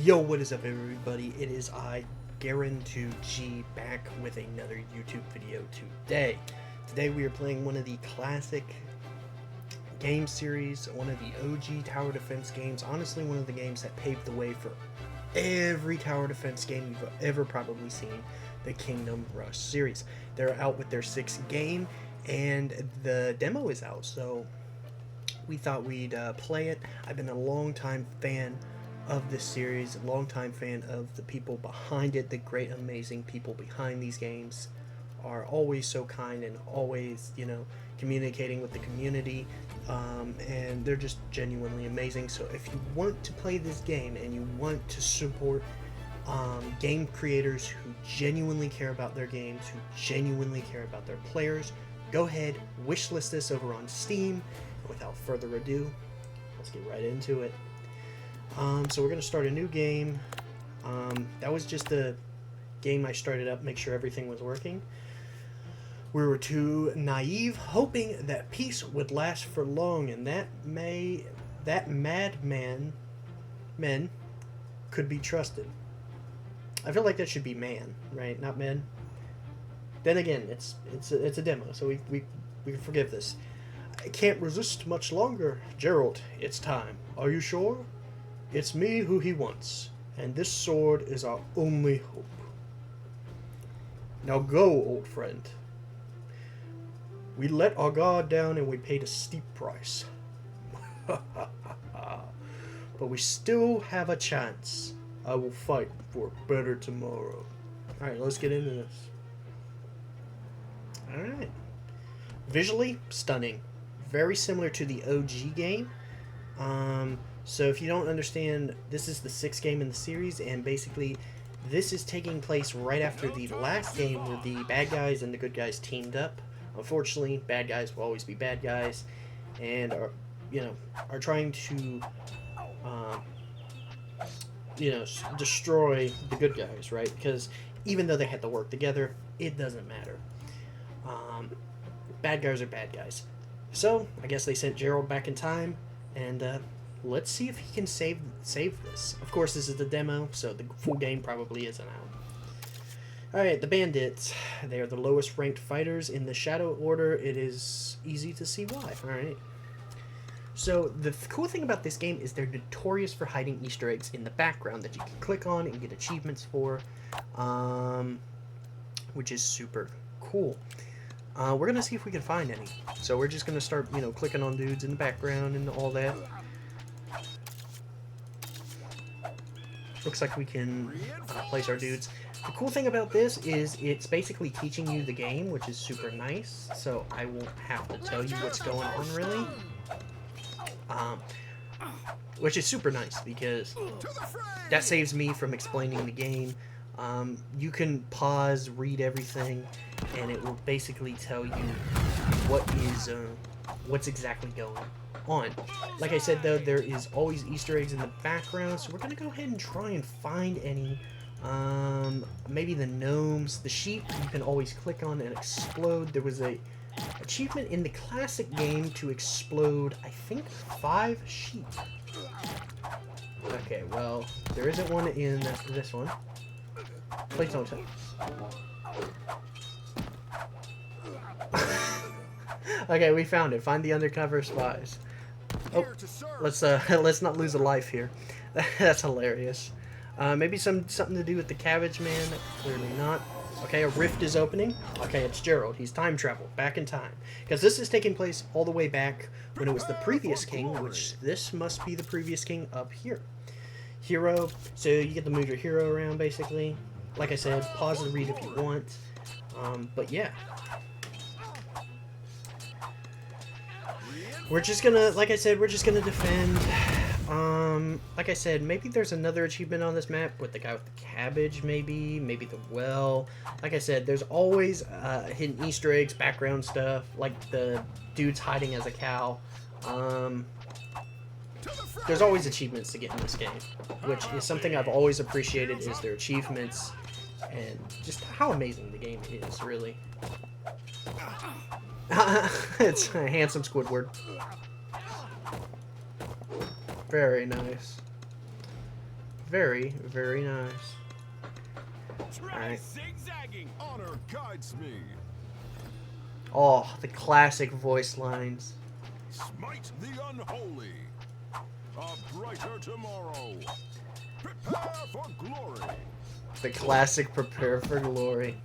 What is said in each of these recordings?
Yo, what is up everybody? It is I, Garen2G, back with another YouTube video today. Today we are playing one of the classic game series, one of the OG tower defense games. Honestly, one of the games that paved the way for every tower defense game you've ever probably seen, the Kingdom Rush series. They're out with their 6th game, and the demo is out, so we thought we'd play it. I've been a long time fan of this series, a longtime fan of the people behind it. The great, amazing people behind these games are always so kind and always, communicating with the community, and they're just genuinely amazing. So if you want to play this game and you want to support game creators who genuinely care about their games, who genuinely care about their players, go ahead, wishlist this over on Steam. Without further ado, let's get right into it. So we're going to start a new game. That was just a game I started up, make sure everything was working. We were too naive, hoping that peace would last for long, and that madman men could be trusted. I feel like that should be man, right? Not men. Then again, it's a demo, so we can forgive this. I can't resist much longer. Geralt, it's time. Are you sure? It's me who he wants, and this sword is our only hope. Now go, old friend. We let our guard down and we paid a steep price. But we still have a chance. I will fight for a better tomorrow. Alright, let's get into this. Alright. Visually, stunning. Very similar to the OG game. So if you don't understand, this is the 6th game in the series, and basically this is taking place right after the last game where the bad guys and the good guys teamed up. Unfortunately, bad guys will always be bad guys, and are trying to destroy the good guys, right? Because even though they had to work together, it doesn't matter. Bad guys are bad guys. So I guess they sent Geralt back in time, and let's see if he can save this. Of course, this is the demo, so the full game probably isn't out. Alright, the bandits. They are the lowest ranked fighters in the Shadow Order. It is easy to see why. Alright. So the cool thing about this game is they're notorious for hiding Easter eggs in the background that you can click on and get achievements for, which is super cool. We're going to see if we can find any. So we're just going to start, clicking on dudes in the background and all that. Looks like we can place our dudes. The cool thing about this is it's basically teaching you the game, which is super nice. So I won't have to tell you what's going on, really. Which is super nice because that saves me from explaining the game. You can pause, read everything, and it will basically tell you what's exactly going on. Like I said, though, there is always Easter eggs in the background, so we're gonna go ahead and try and find any. Maybe the gnomes, the sheep you can always click on and explode. There was a achievement in the classic game to explode, I think, 5 sheep. Okay, well, there isn't one in this one. Please don't tell. Okay, we found it. Find the undercover spies. Oh, let's not lose a life here. That's hilarious. Maybe something to do with the cabbage man. Clearly not. Okay, a rift is opening. Okay, it's Geralt. He's time traveled back in time, because this is taking place all the way back when it was the previous king, which this must be the previous king up here. Hero. So you get to move your hero around, basically. Like I said, pause and read if you want. But yeah. We're just gonna, like I said, we're just gonna defend. Like I said, maybe there's another achievement on this map with the guy with the cabbage, maybe the well. Like I said, there's always hidden Easter eggs, background stuff, like the dudes hiding as a cow. There's always achievements to get in this game, which is something I've always appreciated, is their achievements and just how amazing the game is, really. It's a handsome Squidward. Very nice. Very, very nice. Try zigzagging. Honor guides me. Oh, the classic voice lines. Smite the unholy. A brighter tomorrow. Prepare for glory. The classic prepare for glory.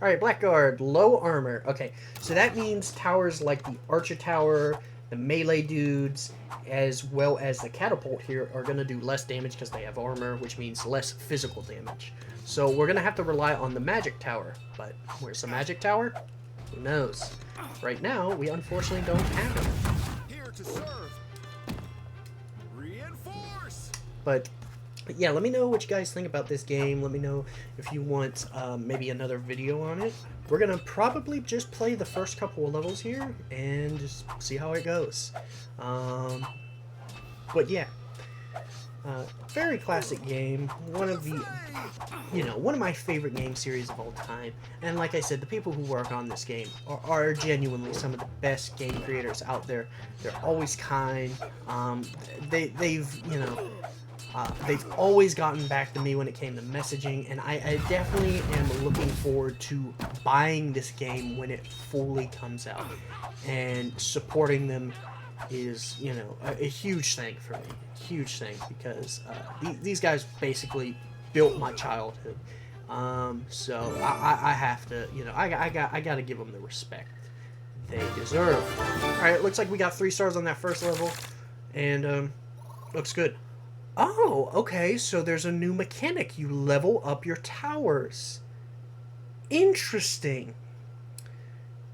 Alright, Blackguard, low armor. Okay, so that means towers like the Archer Tower, the melee dudes, as well as the catapult here are going to do less damage because they have armor, which means less physical damage. So we're going to have to rely on the magic tower. But where's the magic tower? Who knows? Right now, we unfortunately don't have it. Here to serve. Reinforce. But yeah, let me know what you guys think about this game. Let me know if you want maybe another video on it. We're going to probably just play the first couple of levels here and just see how it goes. But yeah, very classic game. One of the, one of my favorite game series of all time. And like I said, the people who work on this game are genuinely some of the best game creators out there. They're always kind. They've always gotten back to me when it came to messaging, and I definitely am looking forward to buying this game when it fully comes out. And supporting them is, a huge thing for me. Huge thing, because these guys basically built my childhood. So I have to, I got to give them the respect they deserve. Alright, looks like we got 3 stars on that first level, and looks good. Oh, okay, so there's a new mechanic. You level up your towers. Interesting.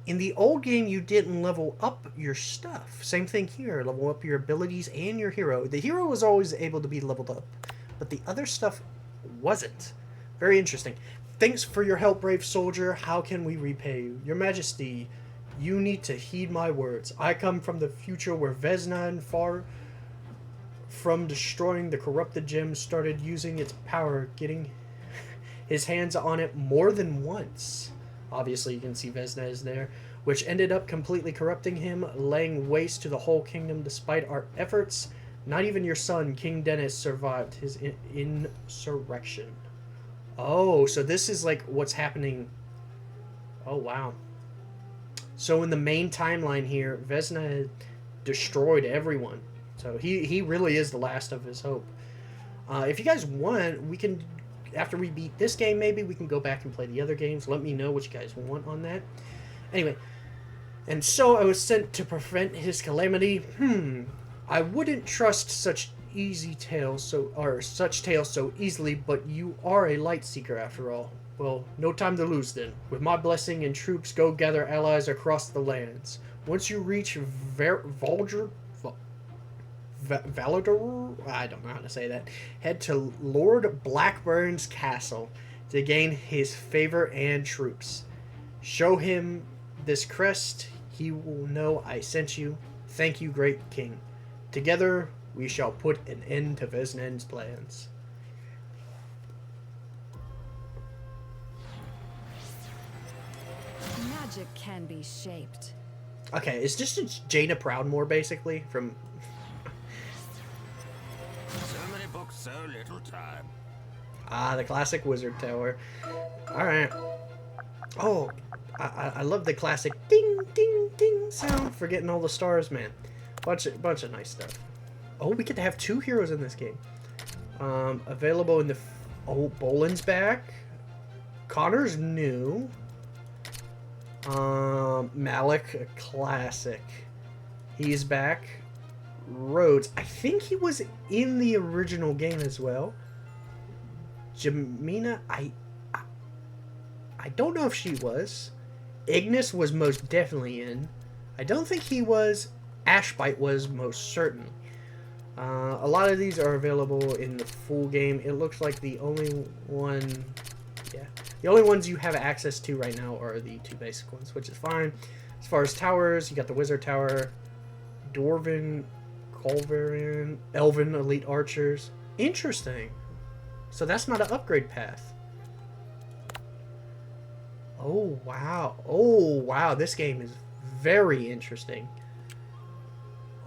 In the old game, you didn't level up your stuff. Same thing here. Level up your abilities and your hero. The hero was always able to be leveled up, but the other stuff wasn't. Very interesting. Thanks for your help, brave soldier. How can we repay you? Your Majesty, you need to heed my words. I come from the future where Vesna and far from destroying the corrupted gem started using its power, getting his hands on it more than once. Obviously, you can see Vesna is there, which ended up completely corrupting him, laying waste to the whole kingdom despite our efforts. Not even your son, King Dennis, survived his insurrection. Oh, so this is like what's happening. Oh, wow. So in the main timeline here, Vesna destroyed everyone. So he really is the last of his hope. If you guys want, we can, after we beat this game, maybe we can go back and play the other games. Let me know what you guys want on that. Anyway, and so I was sent to prevent his calamity. I wouldn't trust such tales so easily, but you are a light seeker after all. Well, no time to lose then. With my blessing and troops, go gather allies across the lands. Once you reach Valador, I don't know how to say that, head to Lord Blackburn's castle to gain his favor and troops. Show him this crest, he will know I sent you. Thank you, great king. Together we shall put an end to Vesnan's plans. Magic can be shaped. Okay, it's just Jaina Proudmoore, basically, from... So many books, so little time. Ah, the classic Wizard Tower. Alright. Oh, I love the classic ding, ding, ding sound for getting all the stars, man. Bunch of nice stuff. Oh, we get to have 2 heroes in this game. Available in the... Oh, Bolan's back. Connor's new. Malik, a classic. He's back. Rhodes, I think he was in the original game as well. Jamina, I don't know if she was. Ignis was most definitely in. I don't think he was. Ashbite was most certainly. A lot of these are available in the full game. It looks like the only one... Yeah. The only ones you have access to right now are the 2 basic ones, which is fine. As far as towers, you got the Wizard Tower, Dwarven, Culverin, Elven Elite Archers. Interesting. So that's not an upgrade path. Oh, wow. Oh, wow. This game is very interesting.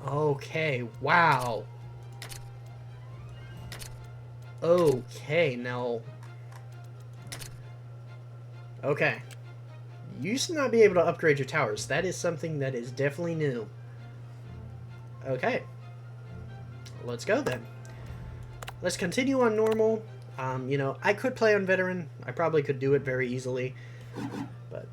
Okay, wow. Okay, now... Okay. You used to not be able to upgrade your towers. That is something that is definitely new. Okay. Let's go then. Let's continue on normal. You know, I could play on veteran. I probably could do it very easily. But...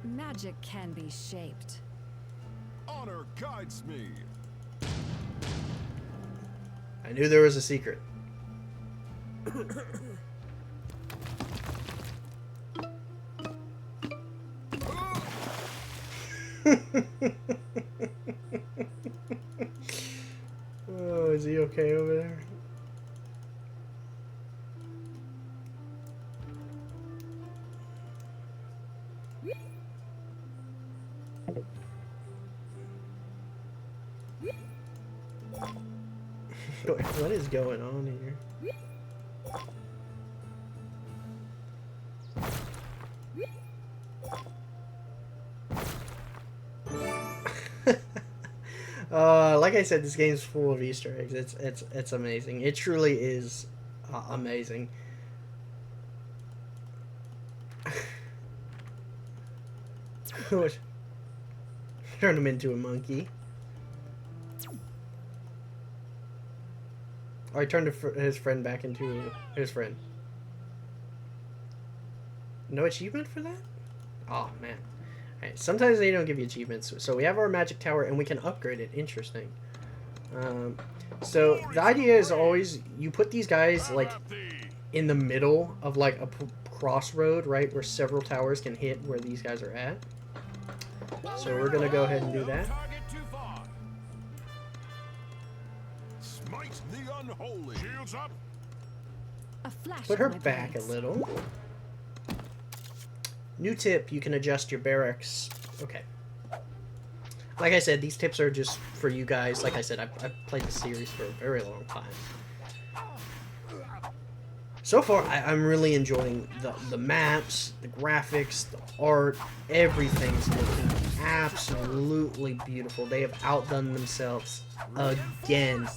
Magic can be shaped. Honor guides me. I knew there was a secret. Oh, is he okay over there? What is going on here? Like I said, this game's full of Easter eggs. It's amazing. It truly is amazing. Turn him into a monkey. Or he turned his friend back into his friend. No achievement for that? Oh, man. Alright, sometimes they don't give you achievements. So we have our magic tower, and we can upgrade it. Interesting. So the idea is always, you put these guys, like, in the middle of, like, a crossroad, right? Where several towers can hit where these guys are at. So we're going to go ahead and do that. Smite the unholy. Shields up. A flash Put her of my back a blades. little. New tip, you can adjust your barracks. Okay. Like I said, these tips are just for you guys. Like I said, I've played the series for a very long time. So far, I'm really enjoying the maps, the graphics, the art. Everything's looking absolutely beautiful. They have outdone themselves again.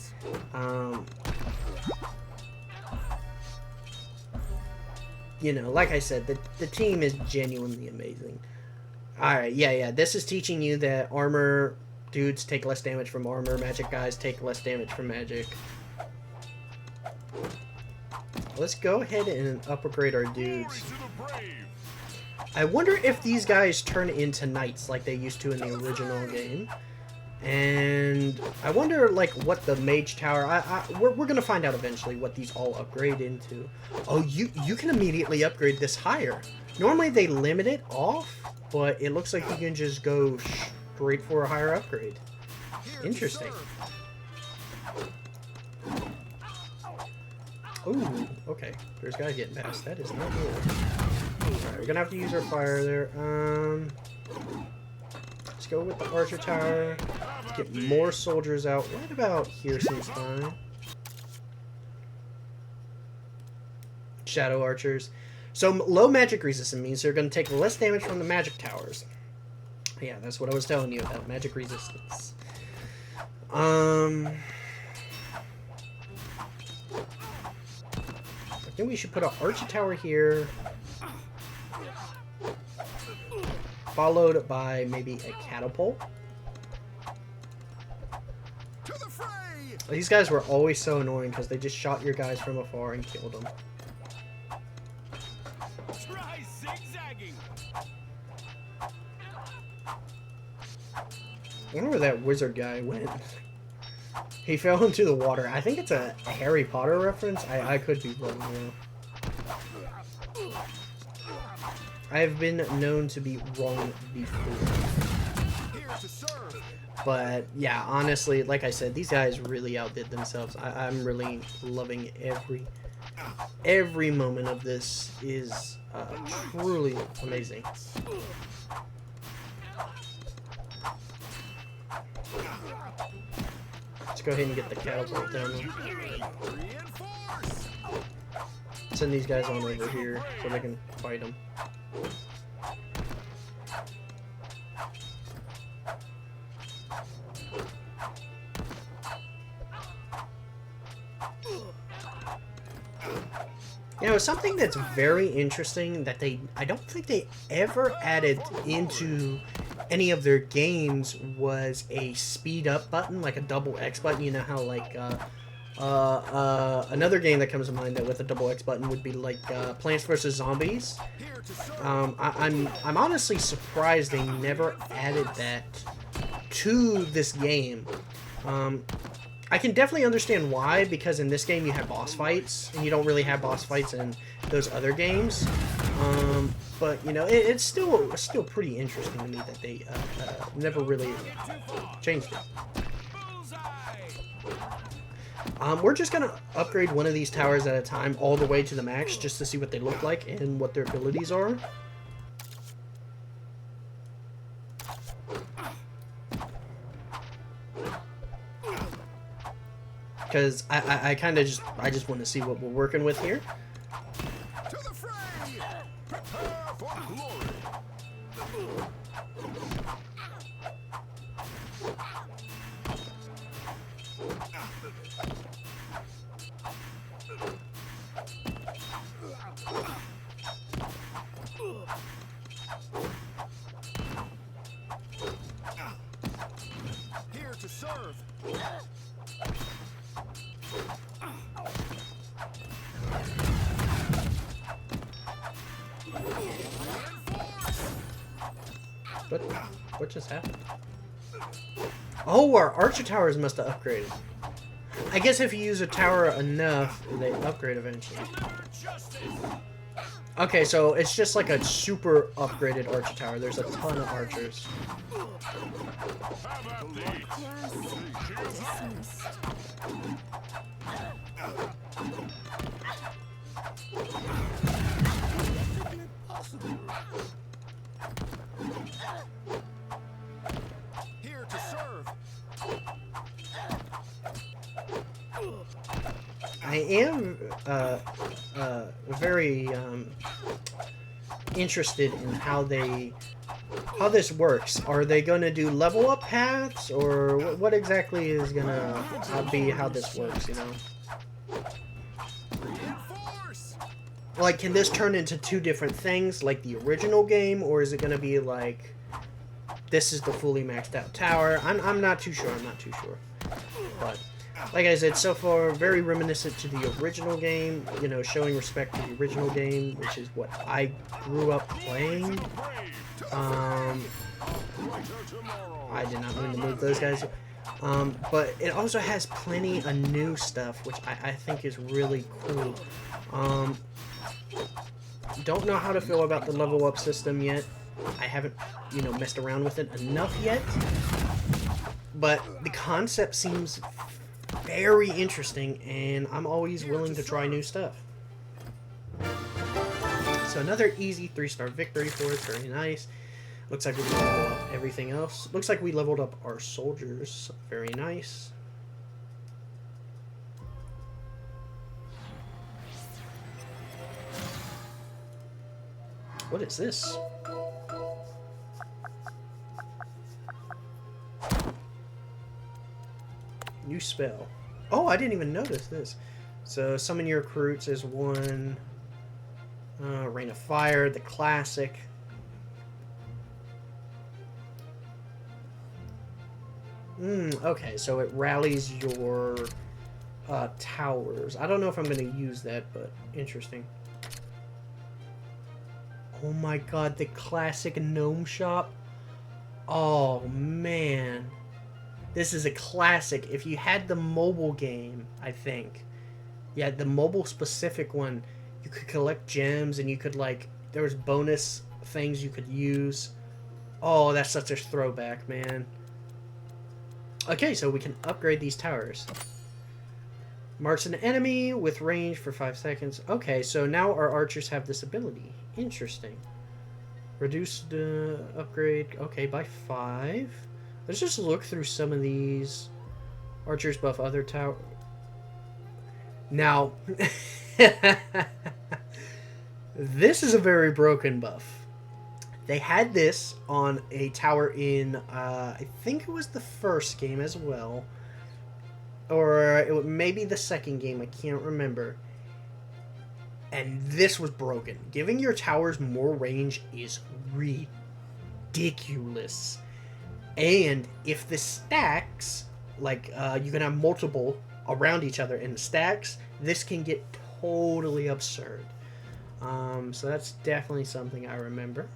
You know, like I said, the team is genuinely amazing. Alright, yeah. This is teaching you that armor dudes take less damage from armor. Magic guys take less damage from magic. Let's go ahead and upgrade our dudes. I wonder if these guys turn into knights like they used to in the original game. And I wonder, like, what the mage tower... we're going to find out eventually what these all upgrade into. Oh, you can immediately upgrade this higher. Normally they limit it off, but it looks like you can just go straight for a higher upgrade. Interesting. Ooh, okay. There's guys getting past. That is not good. Alright, we're gonna have to use our fire there. Let's go with the archer tower. Get more soldiers out. Right about here seems fine. Shadow archers. So low magic resistance means they're gonna take less damage from the magic towers. Yeah, that's what I was telling you about magic resistance. I think we should put an archer tower here, followed by maybe a catapult. To the fray! These guys were always so annoying because they just shot your guys from afar and killed them. Try zigzagging! I wonder where that wizard guy went. He fell into the water. I think it's a Harry Potter reference. I could be wrong now. I've been known to be wrong before. Here to serve! But yeah, honestly, like I said, these guys really outdid themselves. I'm really loving every moment of this. Is truly amazing. Let's go ahead and get the catapult down there. Reinforce! Send these guys on over here so they can fight them. You know, something that's very interesting that I don't think they ever added into any of their games was a speed up button, like a double X button. You know how like another game that comes to mind that with a double X button would be like Plants vs Zombies. Here to serve. I'm honestly surprised they never added that to this game. I can definitely understand why, because in this game you have boss fights, and you don't really have boss fights in those other games. But you know, it's still pretty interesting to me that they never really changed it. Bullseye. We're just gonna upgrade one of these towers at a time, all the way to the max, just to see what they look like and what their abilities are. Because I kind of just want to see what we're working with here. To the fray. Prepare for glory. Here to serve. What just happened? Oh, our archer towers must have upgraded. I guess if you use a tower enough, they upgrade eventually. Justice. Okay, so it's just like a super upgraded archer tower. There's a ton of archers. Have at thee. Class dismissed. Here to serve. I am very interested in how this works. Are they going to do level up paths, or what exactly is going to be how this works, you know? Reinforce. Like, can this turn into two different things, like the original game, or is it going to be like, this is the fully maxed out tower? I'm not too sure, But, like I said, so far, very reminiscent to the original game, you know, showing respect to the original game, which is what I grew up playing. I did not mean to move those guys. But it also has plenty of new stuff, which I think is really cool. Don't know how to feel about the level up system yet. I haven't, you know, messed around with it enough yet. But the concept seems very interesting, and I'm always willing to try new stuff. So another easy 3-star victory for us, very nice. Looks like we leveled up everything else. Looks like we leveled up our soldiers, very nice. What is this? New spell. Oh, I didn't even notice this. So, summon your recruits as one. Rain of Fire, the classic. Okay, so it rallies your towers. I don't know if I'm going to use that, but interesting. Oh my god, the classic gnome shop. Oh, man. This is a classic. If you had the mobile game, I think. Yeah, the mobile specific one, you could collect gems and you could, like, there was bonus things you could use. Oh, that's such a throwback, man. Okay, so we can upgrade these towers. Marks an enemy with range for 5 seconds. Okay, so now our archers have this ability. Interesting. Reduce the upgrade, okay, by 5. Let's just look through some of these. Archers buff other tower. Now, this is a very broken buff. They had this on a tower in, I think it was the first game as well. Or maybe the second game, I can't remember. And this was broken. Giving your towers more range is ridiculous. And if the stacks, like you can have multiple around each other in the stacks, this can get totally absurd. So that's definitely something I remember.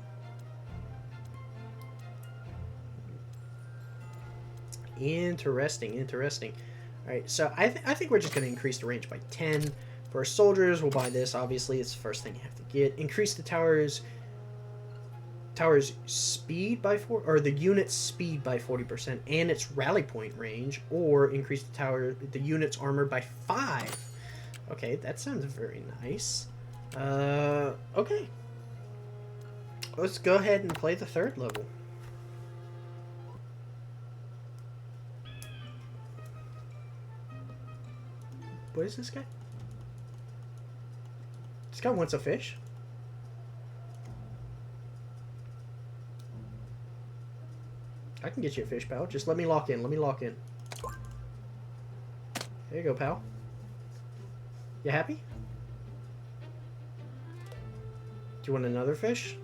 Interesting. All right, so I think we're just going to increase the range by 10. For our soldiers, we'll buy this. Obviously, it's the first thing you have to get. Increase the tower's speed by 4, or the unit's speed by 40%, and its rally point range, or increase the unit's armor by 5. Okay, that sounds very nice. Okay. Let's go ahead and play the third level. What is this guy? This guy wants a fish? I can get you a fish, pal. Just let me lock in. There you go, pal. You happy? Do you want another fish?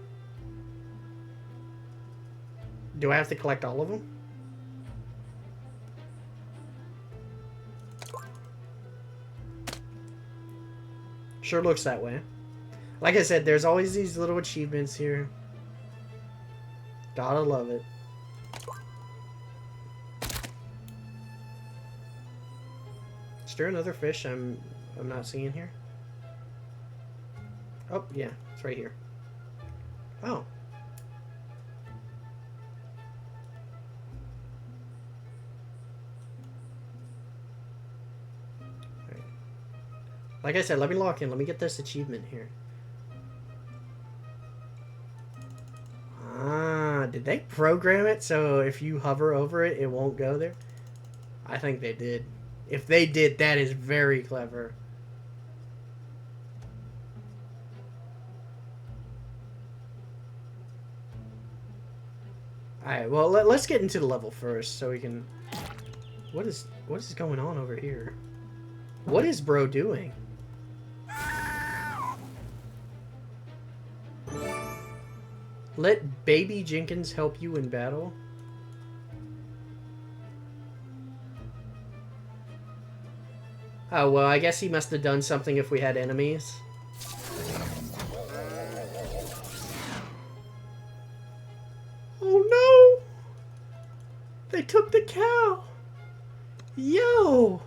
Do I have to collect all of them? Sure looks that way. Like I said, there's always these little achievements here. Gotta love it. Is there another fish I'm not seeing here? Oh, yeah, it's right here. Oh. Alright. Like I said, let me lock in. Let me get this achievement here. Ah, did they program it so if you hover over it, it won't go there? I think they did. If they did, that is very clever. Alright, well, let's get into the level first so we can... What is going on over here? What is bro doing? Let Baby Jenkins help you in battle? Oh, well, I guess he must have done something if we had enemies. Oh, no! They took the cow! Yo!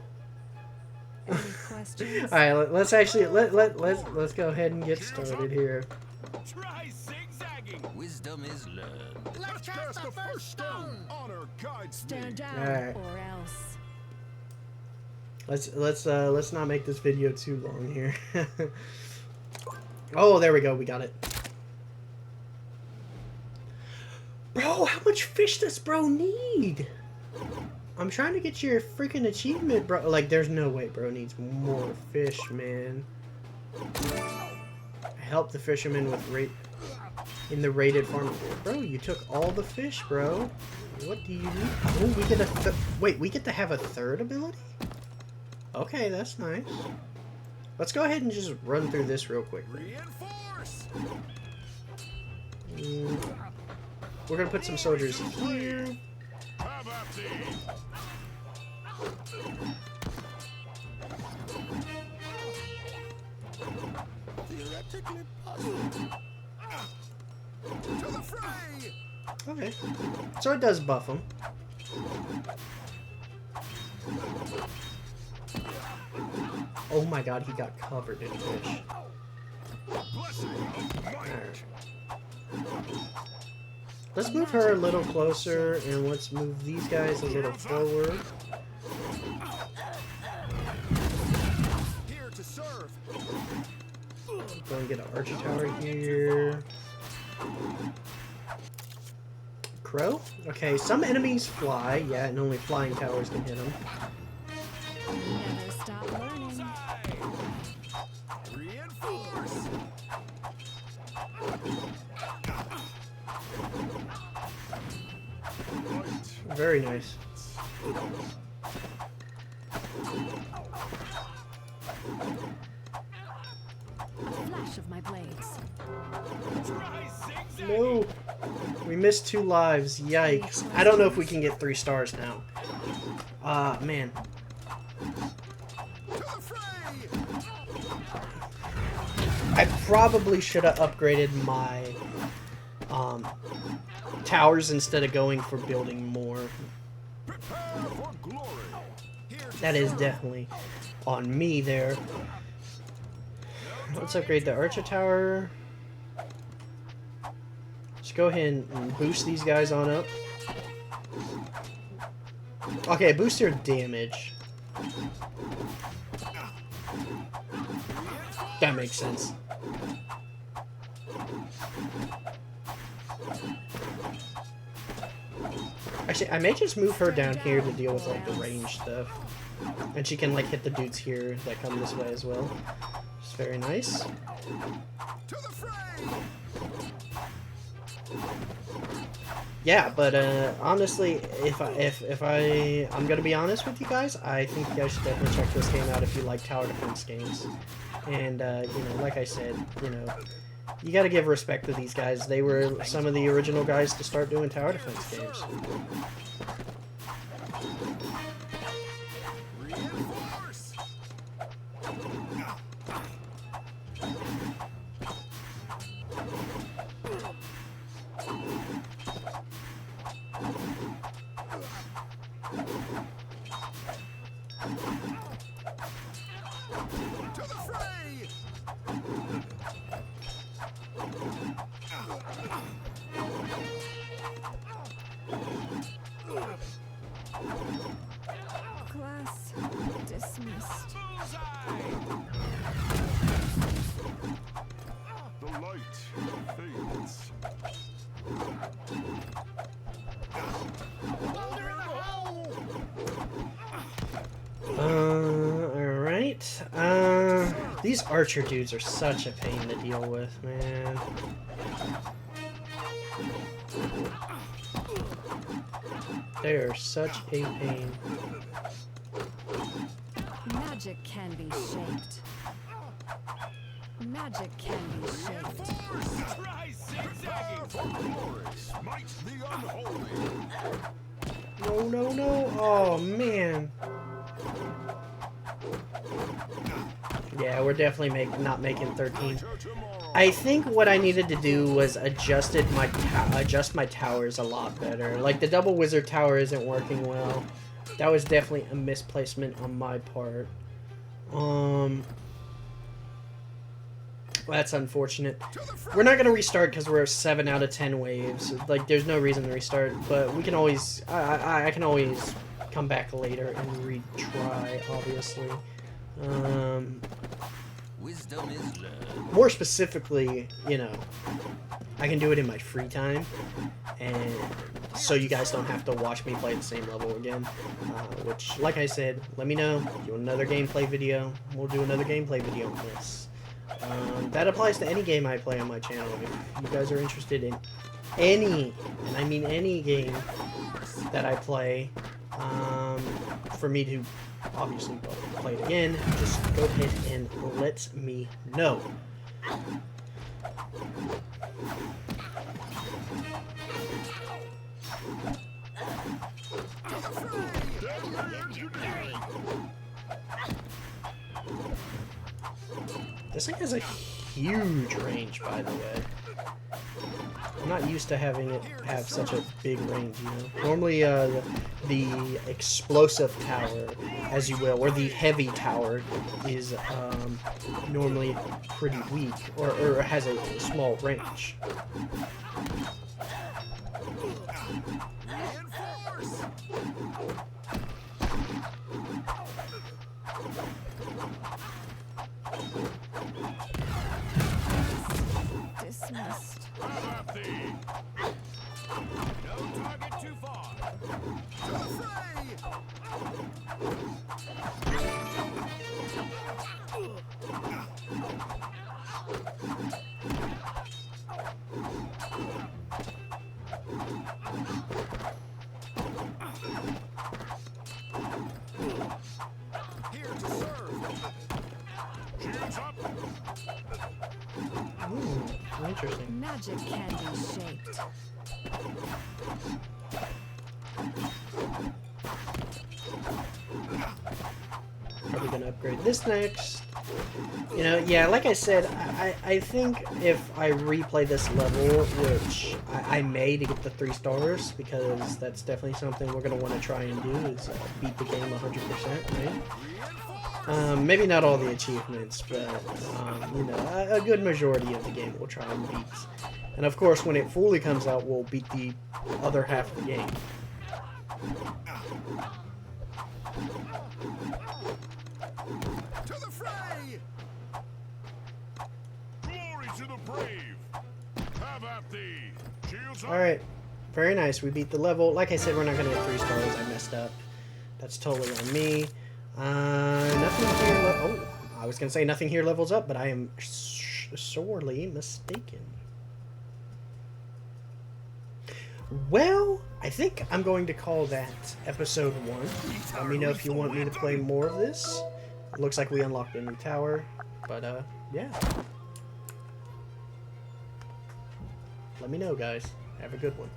Any questions? Alright, let's actually, let's go ahead and get started here. Try zigzagging. Wisdom is learned. Let's cast the first stone. Honor guides me. Stand down Alright. or else. Let's not make this video too long here. Oh, there we go. We got it. Bro, how much fish does bro need? I'm trying to get your freaking achievement, bro. Like, there's no way bro needs more fish, man. Help the fisherman with in the raided farm. Bro, you took all the fish, bro. What do you need? Oh, we get a wait, we get to have a third ability? Okay, that's nice. Let's go ahead and just run through this real quick. Reinforce. We're gonna put some soldiers here. How about these? Theoretically possible. To the fray. Okay. So it does buff them. Oh my god, he got covered in fish. Blessing of might. Alright. Let's move her a little closer, and let's move these guys a little forward. Here to serve. Go and get an archer tower here. Crow? Okay, some enemies fly, yeah, and only flying towers can hit them. Never stop learning. Reinforce. Very nice. flash of my blades. Try zigzagging. No. We missed 2 lives. Yikes. I don't know if we can get 3 stars now. Man. To the fray. I probably should have upgraded my towers instead of going for building more. Prepare for glory. Here to That is serve. definitely on me there. Let's upgrade the Archer Tower. Let's go ahead and boost these guys on up. Okay, boost their damage. That makes sense. Actually, I may just move her down here to deal with like the range stuff. And she can like hit the dudes here that come this way as well. It's very nice. To the fray. Yeah, but honestly, I'm gonna be honest with you guys, I think you guys should definitely check this game out if you like tower defense games. And you know, like I said, you know, you gotta give respect to these guys. They were some of the original guys to start doing tower defense games. Reinforce. To the fray. Class dismissed. The light fades. Boulder in the hole. Alright. These archer dudes are such a pain to deal with, man. They are such a pain. Magic can be shaped. Magic can be shaped. Try zigzagging for glory. Smite the unholy. No, no, no. Oh, man. Yeah, we're definitely not making 13. To tomorrow. I think what I needed to do was adjust my towers a lot better. Like, the double wizard tower isn't working well. That was definitely a misplacement on my part. That's unfortunate. We're not gonna restart because we're 7 out of 10 waves. Like, there's no reason to restart, but we can always, I can always come back later and retry, obviously. Wisdom is learned. More specifically, you know, I can do it in my free time, and so you guys don't have to watch me play the same level again. Which, like I said, let me know. Do another gameplay video. We'll do another gameplay video on this. That applies to any game I play on my channel. If you guys are interested in any, and I mean any game that I play, for me to obviously play it again, just go ahead and let me know. This thing has a huge range, by the way. I'm not used to having it have such a big range, you know. Normally, the explosive tower, as you will, or the heavy tower, is normally pretty weak, or has a small range. Reinforce. Dismissed. Have thee. No target too far. To the fray. Here to serve. Shields up. Interesting. Magic can be shaped. Probably gonna upgrade this next. You know, yeah, like I said, I think if I replay this level, which I may to get the 3 stars, because that's definitely something we're gonna want to try and do, is beat the game 100%, right? Maybe not all the achievements, but, you know, a good majority of the game we'll try and beat. And of course, when it fully comes out, we'll beat the other half of the game. To the fray! Glory to the brave! How about thee? Shields up! Alright, very nice. We beat the level. Like I said, we're not going to get 3 stars. I messed up. That's totally on me. Nothing here. Oh, I was going to say nothing here levels up, but I am sorely mistaken. Well, I think I'm going to call that episode 1. Let me know if you want me to play more of this. It looks like we unlocked a new tower, but yeah. Let me know, guys. Have a good one.